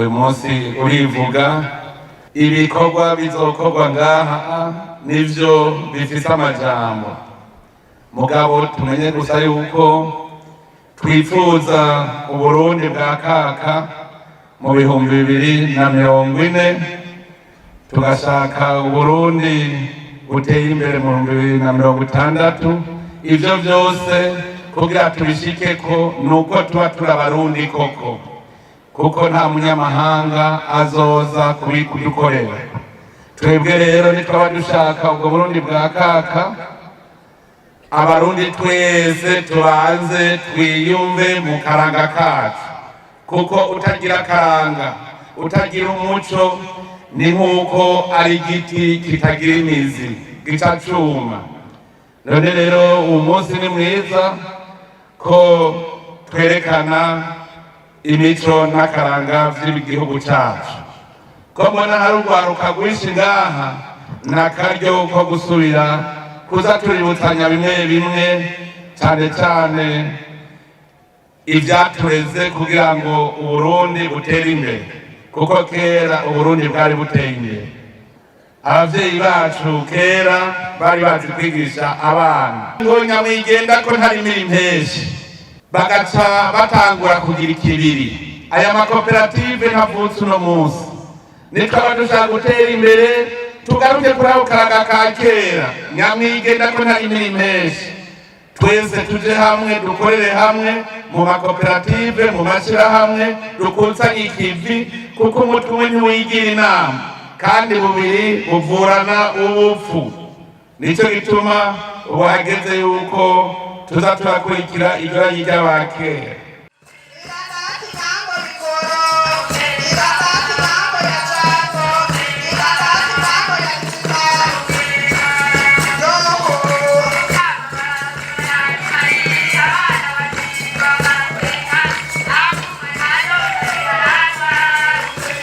uyu munsi urivuga ibikorwa bizokorwa ngaha nivyo bifise amajambo, mugabo tumenye gusa yuko twifuza Uburundi bwa kaka mu 2040, tugashaka Uburundi buteye imbere mu 2060. Ivyo vyose kugira tubishikeko nuko tuba turi Abarundi koko, kuko nta munyamahanga azoza kubikudukorera. Twebwe rero nitwaba dushaka ubwo Burundi bwa kaka, Abarundi twese tubanze twiyumve mu karanga kacu, kuko utagira karanga, utagira umuco, ni nk'uko ari igiti kitagira imizi gica cuma. None rero uyu munsi ni mwiza ko twerekana imico n'akaranga vy'igihugu cacu. Ko mbona hari urwaruka rwinshi ngaha, n'akaryo ko gusubira kuza tuributsanya bimwe bimwe, cane cane ivyatureze kugira ngo Uburundi butere imbere, kuko kera Uburundi bwari buteye imbere. Abavyeyi bacu kera bari bazi kwigisha abana ngo nyamwigenda ko ntari imirimo henshi, bagaca batangura kugira ikibiri. Aya makoperative ntavutse uno munsi. Nitwaba dushaka gutera imbere, tugaruke kuri ako karanga ka kera, nyamwigenda ko ntari imirimo henshi. Twese tuje hamwe, dukorere hamwe mu makoperative, mu mashirahamwe, dukusanye ikivi, kuko umutwe umwe ntiwigira inama, kandi bubiri buvurana ubupfu. Nico gituma ubu hageze yuko tuza turakurikira ijoro ry'abakera.